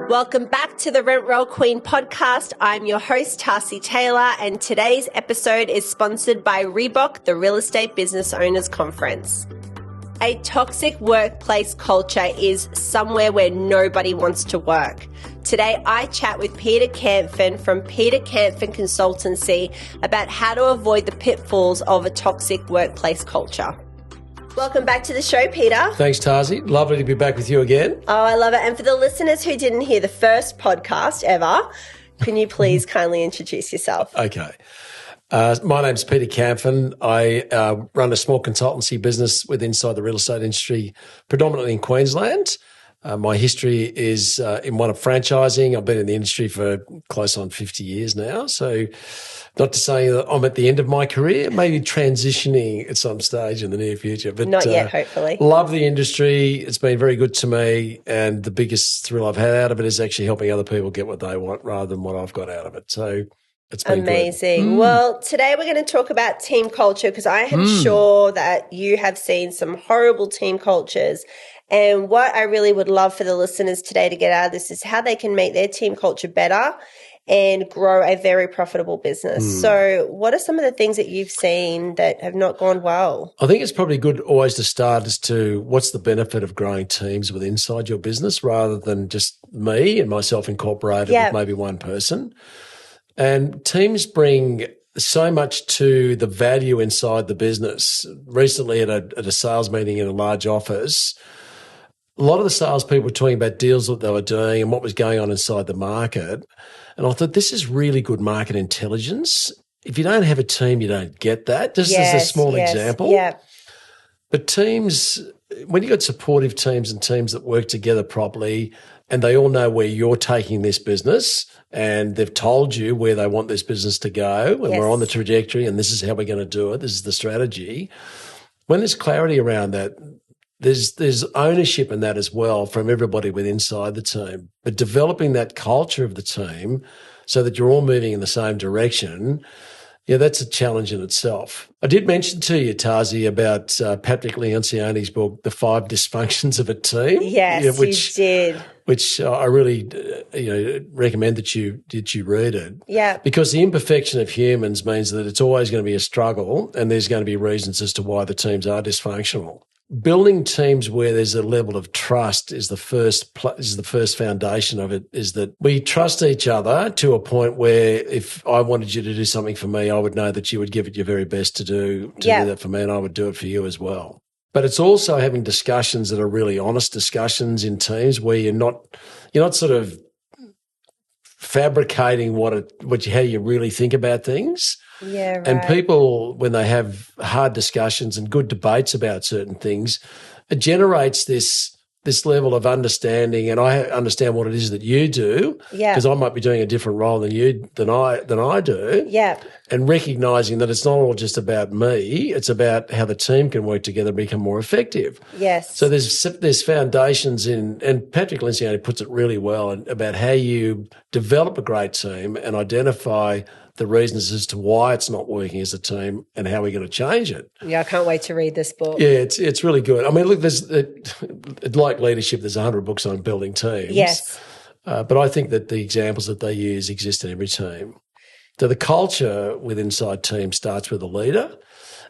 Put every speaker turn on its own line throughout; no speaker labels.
Welcome back to the Rent Roll Queen podcast. I'm your host, Tarsi Taylor, and today's episode is sponsored by Reebok, the Real Estate Business Owners Conference. A toxic workplace culture is somewhere where nobody wants to work. Today, I chat with Peter Camphin from Peter Camphin Consultancy about how to avoid the pitfalls of a toxic workplace culture. Welcome back to the show, Peter.
Thanks, Tarsi. Lovely to be back with you again.
Oh, I love it. And for the listeners who didn't hear the first podcast ever, can you please kindly introduce yourself?
Okay. My name's Peter Camphin. I run a small consultancy business inside the real estate industry, predominantly in Queensland. My history is in one of franchising. I've been in the industry for close on 50 years now. So not to say that I'm at the end of my career, maybe transitioning at some stage in the near future. But
not yet, hopefully.
Love the industry. It's been very good to me. And the biggest thrill I've had out of it is actually helping other people get what they want rather than what I've got out of it. So it's been
amazing.
Good.
Well, today we're going to talk about team culture because I am sure that you have seen some horrible team cultures. And what I really would love for the listeners today to get out of this is how they can make their team culture better and grow a very profitable business. So what are some of the things that you've seen that have not gone well?
I think it's probably good always to start as to what's the benefit of growing teams with inside your business rather than just me and myself incorporated with maybe one person. And teams bring so much to the value inside the business. Recently at a sales meeting in a large office, a lot of the salespeople were talking about deals that they were doing and what was going on inside the market. And I thought, this is really good market intelligence. If you don't have a team, you don't get that. Just as a small example.
Yeah.
But teams, when you've got supportive teams and teams that work together properly and they all know where you're taking this business and they've told you where they want this business to go and we're on the trajectory and this is how we're going to do it, this is the strategy. When there's clarity around that, there's ownership in that as well from everybody within inside the team. But developing that culture of the team so that you're all moving in the same direction, that's a challenge in itself. I did mention to you, Tarsi, about Patrick Leoncioni's book, The 5 Dysfunctions of a Team.
Yes, you did.
Which I really recommend that you read it.
Yeah.
Because the imperfection of humans means that it's always going to be a struggle and there's going to be reasons as to why the teams are dysfunctional. Building teams where there's a level of trust is the first foundation of it, is that we trust each other to a point where if I wanted you to do something for me, I would know that you would give it your very best to do that for me, and I would do it for you as well. But it's also having discussions that are really honest discussions in teams where you're not sort of fabricating how you really think about things.
Yeah, right.
And people, when they have hard discussions and good debates about certain things, it generates this level of understanding. And I understand what it is that you do, because I might be doing a different role than I do.
Yeah. And
recognizing that it's not all just about me; it's about how the team can work together and become more effective.
Yes.
So there's foundations and Patrick Lencioni puts it really well about how you develop a great team and identify the reasons as to why it's not working as a team and how we're going to change it.
Yeah, I can't wait to read this book.
Yeah, it's really good. I mean, look, like leadership, there's 100 books on building teams.
Yes.
But I think that the examples that they use exist in every team. So the culture within inside team starts with a leader.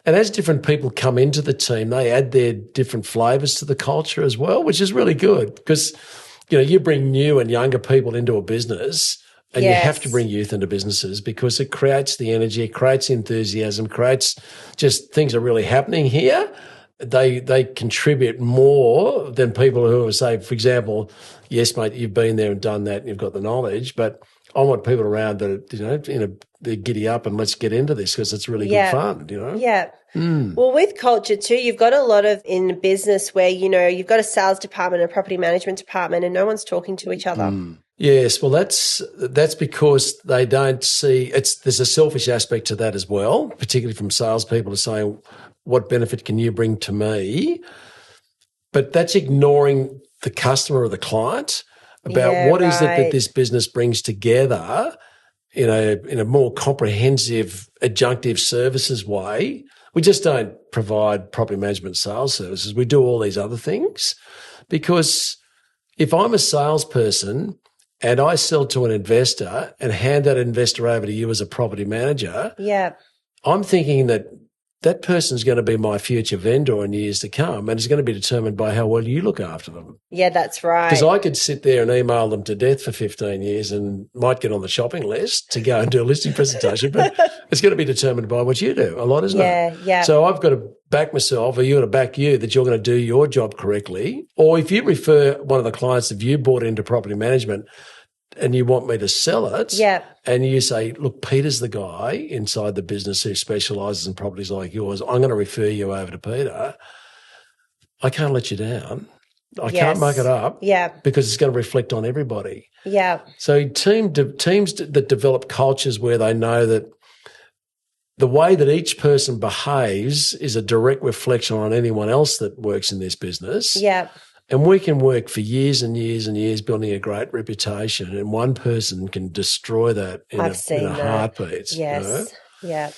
And as different people come into the team, they add their different flavours to the culture as well, which is really good because, you bring new and younger people into a business. And you have to bring youth into businesses because it creates the energy, it creates enthusiasm, creates just things are really happening here. They contribute more than people who say, for example, yes, mate, you've been there and done that and you've got the knowledge, but I want people around that, they're giddy up and let's get into this because it's really good fun,
Yeah. Well, with culture too, you've got a lot of in business where, you've got a sales department, a property management department, and no one's talking to each other.
Yes, well, that's because they don't see there's a selfish aspect to that as well, particularly from salespeople to saying, what benefit can you bring to me? But that's ignoring the customer or the client about what is it that this business brings together in a more comprehensive adjunctive services way. We just don't provide property management sales services. We do all these other things because if I'm a salesperson and I sell to an investor and hand that investor over to you as a property manager, I'm thinking that that person's going to be my future vendor in years to come, and it's going to be determined by how well you look after them.
Yeah, that's right.
Because I could sit there and email them to death for 15 years and might get on the shopping list to go and do a listing presentation, but it's going to be determined by what you do a lot, isn't it?
Yeah.
So I've got to back myself, or you've got to back you, that you're going to do your job correctly. Or if you refer one of the clients that you brought into property management and you want me to sell it, and you say, look, Peter's the guy inside the business who specialises in properties like yours, I'm going to refer you over to Peter, I can't let you down. I can't muck it up because it's going to reflect on everybody.
Yeah.
So teams that develop cultures where they know that the way that each person behaves is a direct reflection on anyone else that works in this business.
Yeah.
And we can work for years and years and years building a great reputation, and one person can destroy that in a heartbeat.
Yes. Yeah.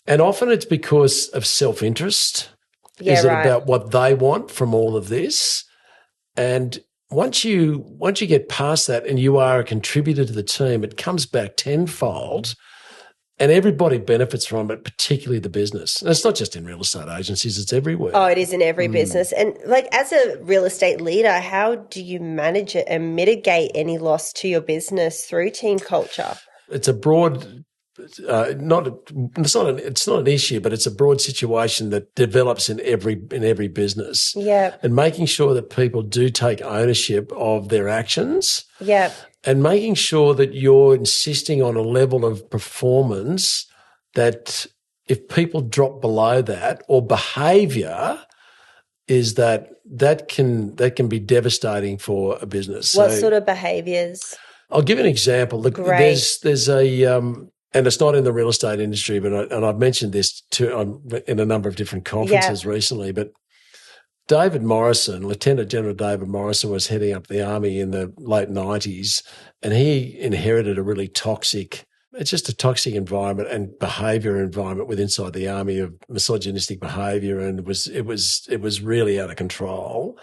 And often it's because of self-interest.
Yeah,
Is it about what they want from all of this? And once you get past that and you are a contributor to the team, it comes back tenfold. And everybody benefits from it, particularly the business. And it's not just in real estate agencies, it's everywhere.
Oh, it is in every business. And like as a real estate leader, how do you manage it and mitigate any loss to your business through team culture?
It's a broad it's not an issue, but it's a broad situation that develops in every business.
Yeah.
And making sure that people do take ownership of their actions.
Yeah.
And making sure that you're insisting on a level of performance that if people drop below that, or behaviour is that can be devastating for a business.
What sort of behaviours?
I'll give you an example. Look, there's a and it's not in the real estate industry, but I've mentioned this in a number of different conferences recently, but David Morrison, Lieutenant General David Morrison, was heading up the army in the late 90s, and he inherited a really toxic environment and behaviour environment within inside the army of misogynistic behaviour, and it was really out of control.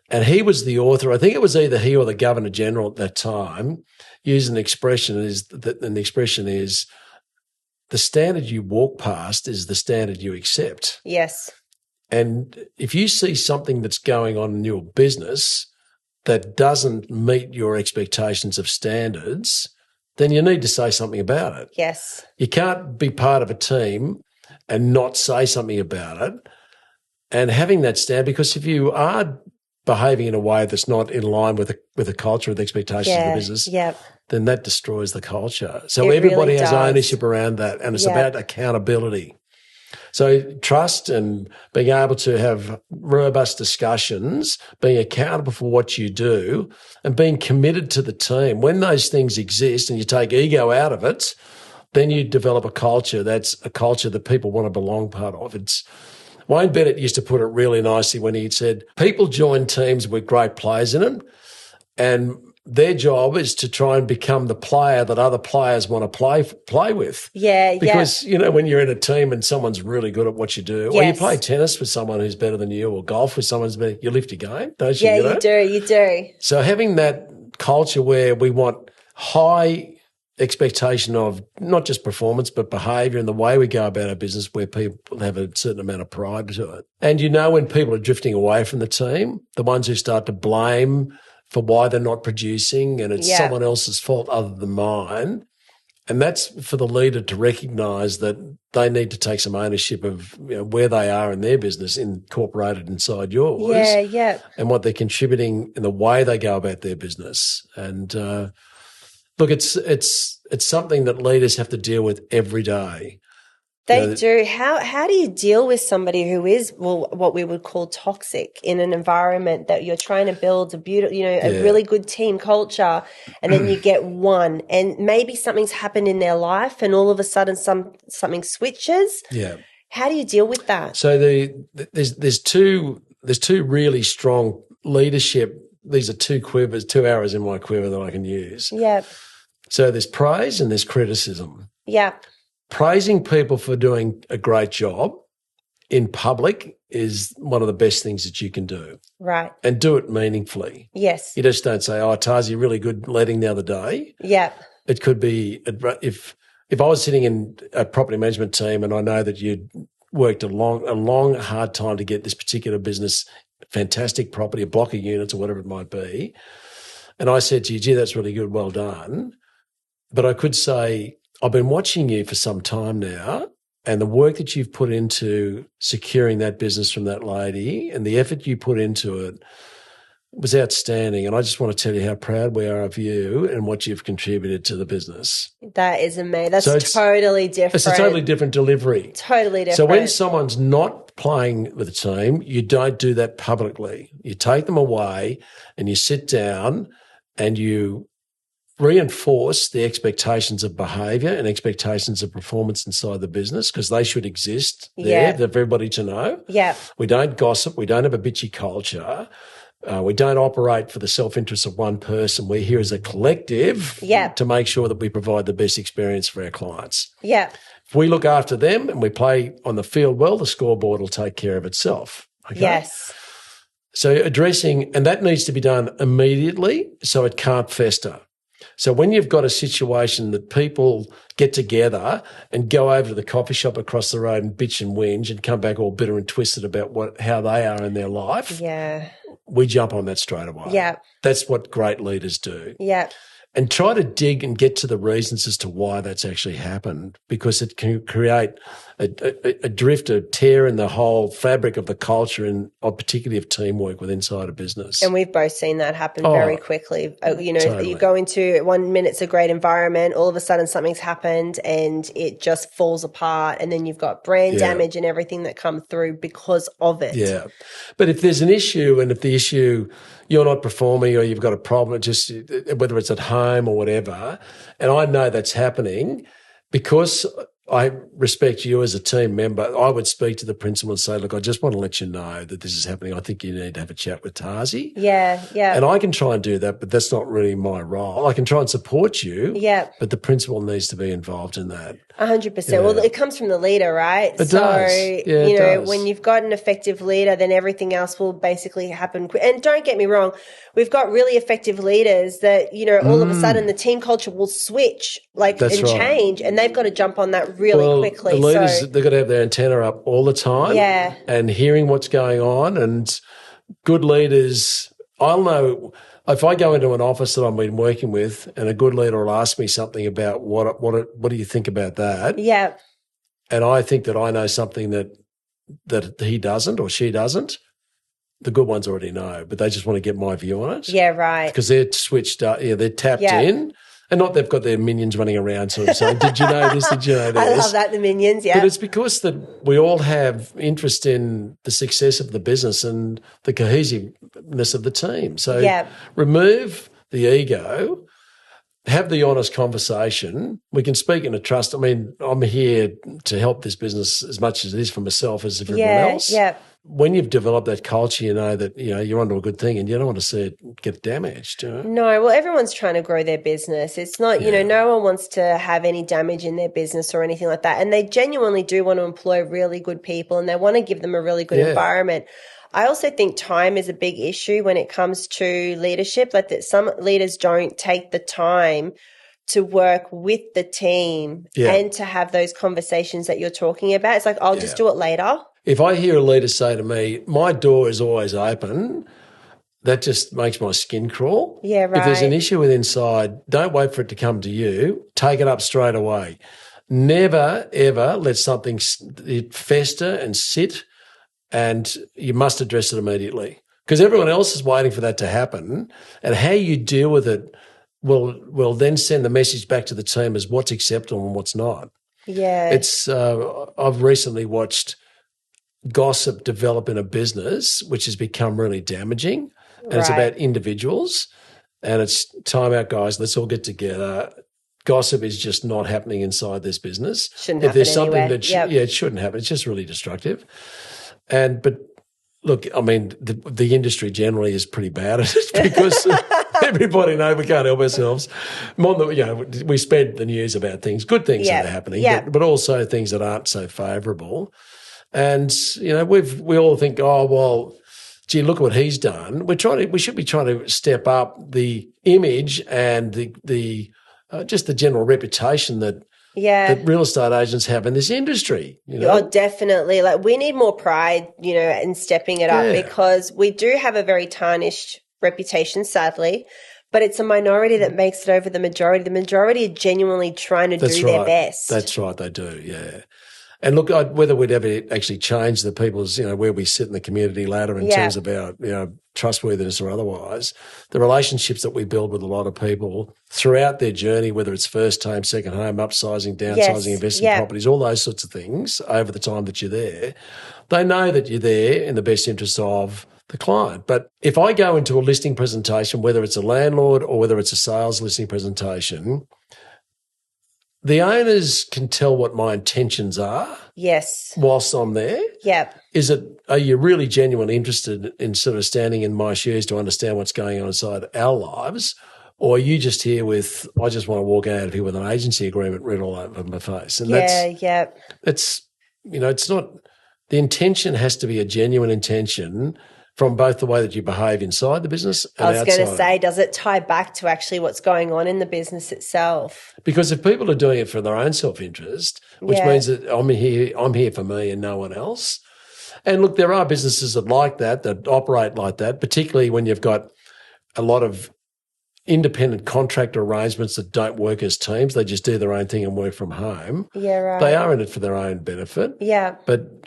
And he was the author, I think it was either he or the Governor General at that time, used an expression, and the expression is, the standard you walk past is the standard you accept.
Yes.
And if you see something that's going on in your business that doesn't meet your expectations of standards, then you need to say something about it.
Yes.
You can't be part of a team and not say something about it. And having that stand, because if you are behaving in a way that's not in line with the culture or the expectations of the business, then that destroys the culture. So everybody has ownership around that, and it's about accountability. So trust and being able to have robust discussions, being accountable for what you do, and being committed to the team. When those things exist and you take ego out of it, then you develop a culture that's a culture that people want to belong part of. Wayne Bennett used to put it really nicely when he said, people join teams with great players in them, and their job is to try and become the player that other players want to play with.
Yeah,
because, when you're in a team and someone's really good at what you do, or you play tennis with someone who's better than you, or golf with someone who's better, you lift your game, don't you?
Yeah, you do.
So having that culture where we want high expectation of not just performance but behaviour and the way we go about our business, where people have a certain amount of pride to it. And when people are drifting away from the team, the ones who start to blame for why they're not producing and it's someone else's fault other than mine, and that's for the leader to recognise that they need to take some ownership of where they are in their business incorporated inside yours, and what they're contributing in the way they go about their business. And look, it's something that leaders have to deal with every day.
They do. How do you deal with somebody who is, what we would call toxic in an environment that you're trying to build a beautiful, a really good team culture, and then you get one, and maybe something's happened in their life, and all of a sudden something switches.
Yeah.
How do you deal with that?
So there's two really strong leadership. These are two arrows in my quiver that I can use.
Yeah.
So there's praise and there's criticism.
Yeah.
Praising people for doing a great job in public is one of the best things that you can do.
Right.
And do it meaningfully.
Yes.
You just don't say, oh, Tarsi, really good letting the other day.
Yeah.
It could be, if I was sitting in a property management team and I know that you'd worked a long, hard time to get this particular business, fantastic property, a block of units or whatever it might be, and I said to you, gee, that's really good, well done. But I could say, I've been watching you for some time now, and the work that you've put into securing that business from that lady and the effort you put into it was outstanding. And I just want to tell you how proud we are of you and what you've contributed to the business.
That is amazing. That's totally different.
It's a totally different delivery.
Totally different.
So when someone's not playing with a team, you don't do that publicly. You take them away and you sit down and you reinforce the expectations of behaviour and expectations of performance inside the business, because they should exist there for everybody to know.
Yeah.
We don't gossip. We don't have a bitchy culture. We don't operate for the self-interest of one person. We're here as a collective to make sure that we provide the best experience for our clients.
Yeah.
If we look after them and we play on the field well, the scoreboard will take care of itself. Okay?
Yes.
So addressing, and that needs to be done immediately so it can't fester. So when you've got a situation that people get together and go over to the coffee shop across the road and bitch and whinge and come back all bitter and twisted about how they are in their life, we jump on that straight away.
Yeah.
That's what great leaders do.
Yeah.
And try to dig and get to the reasons as to why that's actually happened, because it can create a drift, a tear in the whole fabric of the culture and particularly of teamwork within inside a business.
And we've both seen that happen very quickly. Totally. You go into 1 minute, it's a great environment, all of a sudden something's happened and it just falls apart, and then you've got brand damage and everything that come through because of it.
Yeah. But if there's an issue, and if the issue, you're not performing or you've got a problem, just whether it's at home or whatever, and I know that's happening, because I respect you as a team member, I would speak to the principal and say, look, I just want to let you know that this is happening. I think you need to have a chat with Tarsi.
Yeah, yeah.
And I can try and do that, but that's not really my role. I can try and support you,
but
the principal needs to be involved in that.
100%. Yeah. Well, it comes from the leader, right?
It does. Yeah,
when you've got an effective leader, then everything else will basically happen. And don't get me wrong, we've got really effective leaders that, all of a sudden the team culture will switch change, and they've got to jump on that really quickly.
The leaders, they've got to have their antenna up all the time and hearing what's going on. And good leaders, I'll know if I go into an office that I've been working with and a good leader will ask me something about what do you think about that?
Yeah.
And I think that I know something that he doesn't or she doesn't. The good ones already know, but they just want to get my view on it.
Yeah, right.
Because they're switched up, they're tapped in. And not they've got their minions running around sort of saying, did you know this, did you know this?
I love that, the minions, yeah.
But it's because that we all have interest in the success of the business and the cohesiveness of the team. So remove the ego, have the honest conversation. We can speak in a trust. I mean, I'm here to help this business as much as it is for myself as everyone else.
Yeah.
When you've developed that culture, you know that you're onto a good thing, and you don't want to see it get damaged.
No, well, everyone's trying to grow their business. It's not, no one wants to have any damage in their business or anything like that. And they genuinely do want to employ really good people, and they want to give them a really good environment. I also think time is a big issue when it comes to leadership. Like that, some leaders don't take the time to work with the team and to have those conversations that you're talking about. It's like, I'll just do it later.
If I hear a leader say to me, my door is always open, that just makes my skin crawl.
Yeah, right.
If there's an issue with inside, don't wait for it to come to you. Take it up straight away. Never, ever let something fester and sit, and you must address it immediately, because everyone else is waiting for that to happen, and how you deal with it will then send the message back to the team as what's acceptable and what's not.
Yeah.
It's I've recently watched gossip develop in a business, which has become really damaging, and it's about individuals, and it's time out, guys. Let's all get together. Gossip is just not happening inside this business.
Shouldn't happen anywhere.
It shouldn't happen. It's just really destructive. But look, I mean, the industry generally is pretty bad at it because everybody knows we can't help ourselves. We spread the news about things, good things that are happening, but also things that aren't so favourable. And, we all think, oh, well, gee, look what he's done. We should be trying to step up the image and the just the general reputation that real estate agents have in this industry.
Oh, definitely. Like, we need more pride, in stepping it up, because we do have a very tarnished reputation, sadly, but it's a minority that makes it over the majority. The majority are genuinely trying to do their best.
That's right, they do, yeah. And look, whether we'd ever actually change the people's, where we sit in the community ladder in terms of our, trustworthiness or otherwise, the relationships that we build with a lot of people throughout their journey, whether it's first home, second home, upsizing, downsizing, investing in properties, all those sorts of things over the time that you're there, they know that you're there in the best interest of the client. But if I go into a listing presentation, whether it's a landlord or whether it's a sales listing presentation, the owners can tell what my intentions are.
Yes.
Whilst I'm there.
Yep.
Are you really genuinely interested in sort of standing in my shoes to understand what's going on inside our lives? Or are you just here with, I just want to walk out of here with an agency agreement written all over my face? And it's not, the intention has to be a genuine intention from both the way that you behave inside the business and outside. I was going
to say, does it tie back to actually what's going on in the business itself?
Because if people are doing it for their own self-interest, which means that I'm here for me and no one else. And look, there are businesses that operate like that, particularly when you've got a lot of independent contractor arrangements that don't work as teams. They just do their own thing and work from home.
Yeah, right.
They are in it for their own benefit.
Yeah.
But,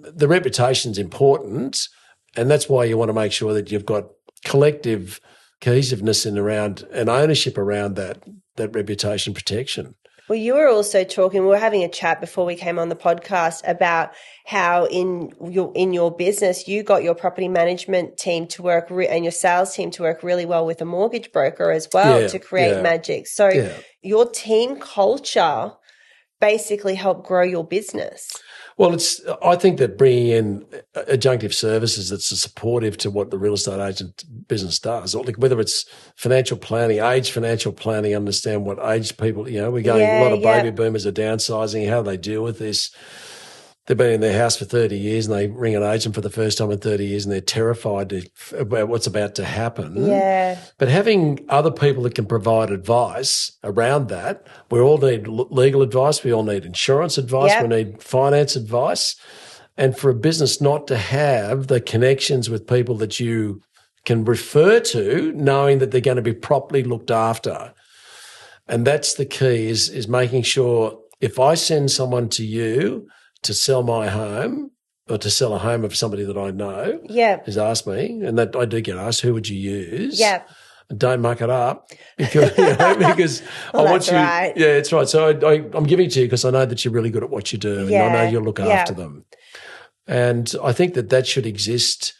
the reputation's important, and that's why you want to make sure that you've got collective cohesiveness around and ownership around that reputation protection.
Well, you were also we were having a chat before we came on the podcast about how in your business you got your property management team to work and your sales team to work really well with a mortgage broker as well to create magic. So your team culture basically helped grow your business.
Well, I think that bringing in adjunctive services that's supportive to what the real estate agent business does, or whether it's financial planning, understand what age people, we're going, a lot of baby boomers are downsizing, how they deal with this. They've been in their house for 30 years and they ring an agent for the first time in 30 years and they're terrified about what's about to happen.
Yeah.
But having other people that can provide advice around that, we all need legal advice, we all need insurance advice, we need finance advice. And for a business not to have the connections with people that you can refer to, knowing that they're going to be properly looked after. And that's the key is making sure if I send someone to you to sell my home or to sell a home of somebody that I know has asked me, and that I do get asked, who would you use?
Yeah.
Don't muck it up because I want you.
Right.
Yeah, it's right. So I'm giving it to you because I know that you're really good at what you do and I know you'll look after them. And I think that should exist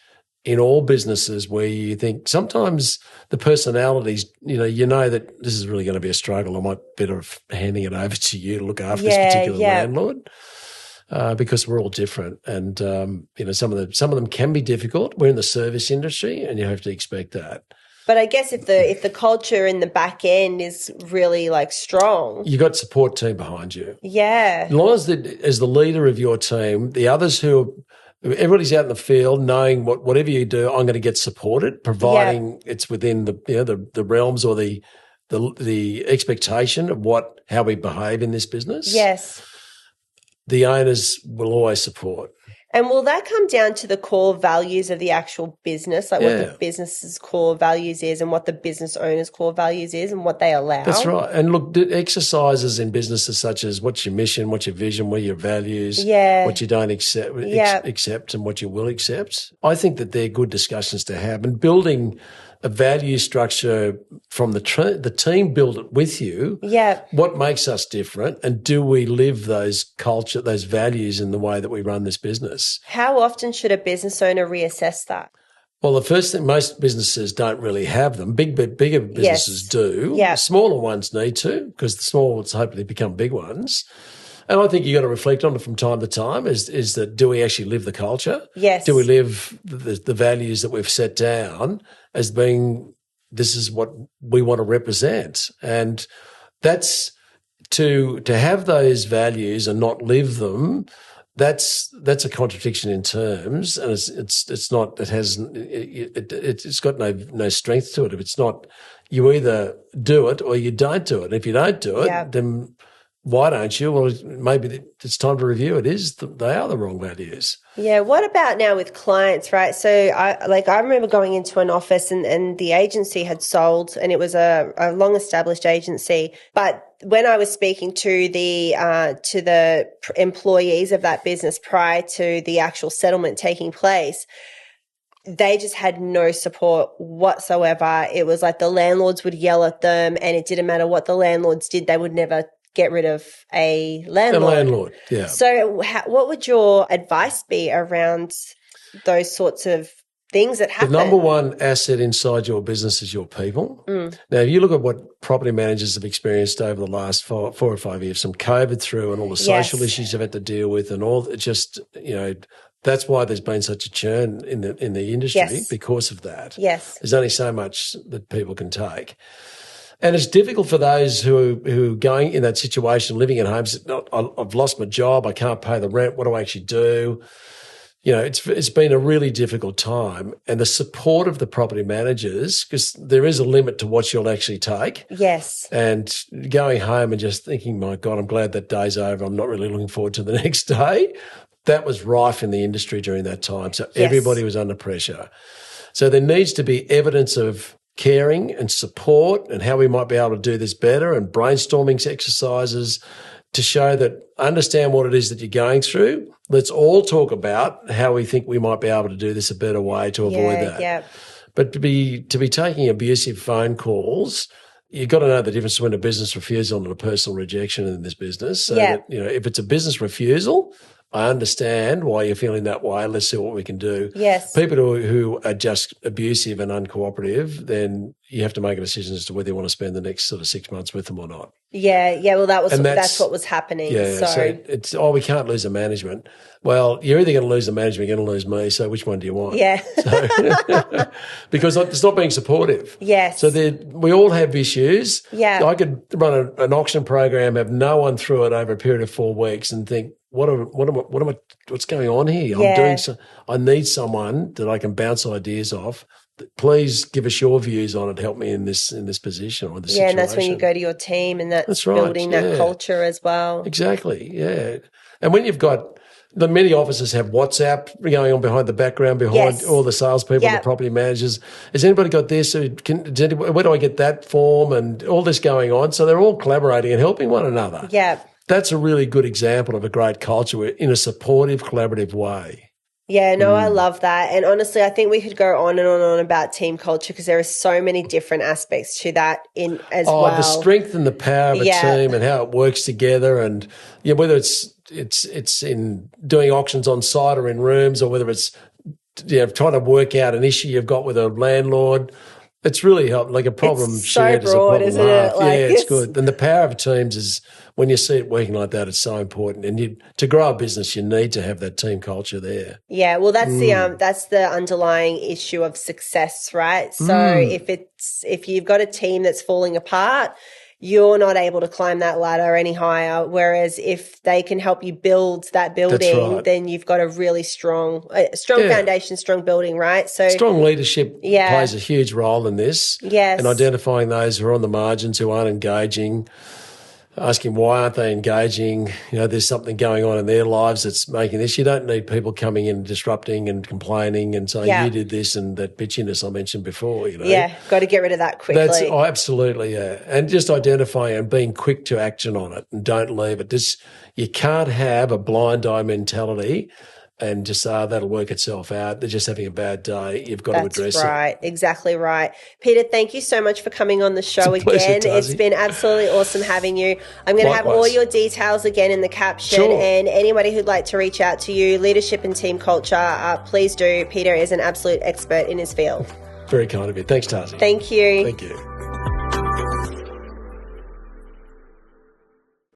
in all businesses where you think sometimes the personalities, you know that this is really going to be a struggle. I might better handing it over to you to look after this particular landlord. Because we're all different, and some of them can be difficult. We're in the service industry, and you have to expect that.
But I guess if the culture in the back end is really strong,
you got support team behind you.
Yeah,
as long as the leader of your team, the others everybody's out in the field, knowing whatever you do, I'm going to get supported, providing it's within the realms or the expectation of how we behave in this business.
Yes.
The owners will always support.
And will that come down to the core values of the actual business, what the business's core values is and what the business owner's core values is and what they allow?
That's right. And look, exercises in businesses such as what's your mission, what's your vision, what are your values, what you don't accept and what you will accept. I think that they're good discussions to have, and building a value structure from the team build it with you.
Yeah. What
makes us different, and do we live those values in the way that we run this business?
How often should a business owner reassess that?
Well, the first thing, most businesses don't really have them. Bigger businesses do.
Yeah.
Smaller ones need to, because the small ones hopefully become big ones. And I think you got to reflect on it from time to time is that, do we actually live the culture?
Yes.
Do we live the values that we've set down as being, this is what we want to represent? And that's to have those values and not live them That's a contradiction in terms, and it's not. It's got no strength to it. If it's not, you either do it or you don't do it. And if you don't do it, then why don't you? Well, maybe it's time to review it. They are the wrong values.
Yeah. What about now with clients, right? So I remember going into an office and the agency had sold, and it was a long established agency. But when I was speaking to the employees of that business prior to the actual settlement taking place, they just had no support whatsoever. It was like the landlords would yell at them, and it didn't matter what the landlords did. They would never get rid of a landlord.
A landlord, yeah.
So what would your advice be around those sorts of things that happen?
The number one asset inside your business is your people. Now, if you look at what property managers have experienced over the last 4 or 5 years, from COVID through and all the social issues you've had to deal with and all, just, that's why there's been such a churn in the industry because of that.
Yes.
There's only so much that people can take. And it's difficult for those who are going in that situation, living at home, I've lost my job, I can't pay the rent, what do I actually do? It's been a really difficult time. And the support of the property managers, because there is a limit to what you'll actually take.
Yes.
And going home and just thinking, my God, I'm glad that day's over, I'm not really looking forward to the next day. That was rife in the industry during that time. So everybody was under pressure. So there needs to be evidence of caring and support and how we might be able to do this better, and brainstorming exercises to show that understand what it is that you're going through. Let's all talk about how we think we might be able to do this a better way to avoid that.
Yeah.
But to be taking abusive phone calls, you've got to know the difference between a business refusal and a personal rejection in this business. So that, if it's a business refusal, I understand why you're feeling that way. Let's see what we can do.
Yes.
People who are just abusive and uncooperative, then you have to make a decision as to whether you want to spend the next sort of 6 months with them or not.
Yeah. Well, that's what was happening.
Yeah. So it's, we can't lose the management. Well, you're either going to lose the management, you're going to lose me. So which one do you want?
Yeah.
So, because it's not being supportive.
Yes.
So we all have issues.
Yeah.
I could run an auction program, have no one through it over a period of 4 weeks, and think, what's going on here?
Yeah.
I need someone that I can bounce ideas off. Please give us your views on it. Help me in this position or this situation.
And that's when you go to your team, and that's right, building that culture as well.
Exactly. Yeah. And when you've got many offices have WhatsApp going on behind the background, behind all the salespeople, the property managers. Has anybody got this? Where do I get that form? And all this going on. So they're all collaborating and helping one another.
Yeah.
That's a really good example of a great culture in a supportive, collaborative way.
Yeah, no, I love that. And honestly, I think we could go on and on and on about team culture, because there are so many different aspects to that as well.
The strength and the power of a team and how it works together, and whether it's in doing auctions on site or in rooms, or whether it's trying to work out an issue you've got with a landlord. It's really helped. Like a problem shared is a problem
isn't it?
it's good. And the power of teams is, when you see it working like that, it's so important. And to grow a business, you need to have that team culture there.
Yeah, well, that's the underlying issue of success, right? So if you've got a team that's falling apart, you're not able to climb that ladder any higher. Whereas if they can help you build that building, then you've got a really strong foundation, strong building, right? So
strong leadership plays a huge role in this.
Yes.
And identifying those who are on the margins, who aren't engaging, asking why aren't they engaging? There's something going on in their lives that's making this. You don't need people coming in and disrupting and complaining and saying you did this and that bitchiness I mentioned before.
Yeah, got to get rid of that quickly.
Absolutely, yeah. And just identifying and being quick to action on it, and don't leave it. You can't have a blind eye mentality and just that'll work itself out. They're just having a bad day. You've got to address it. That's
right. Exactly right. Peter, thank you so much for coming on the show again.
Pleasure, Tarsi.
It's been absolutely awesome having you. I'm going to have all your details again in the caption.
Sure.
And anybody who'd like to reach out to you, leadership and team culture, please do. Peter is an absolute expert in his field.
Very kind of you. Thanks, Tarsi.
Thank you.
Thank you.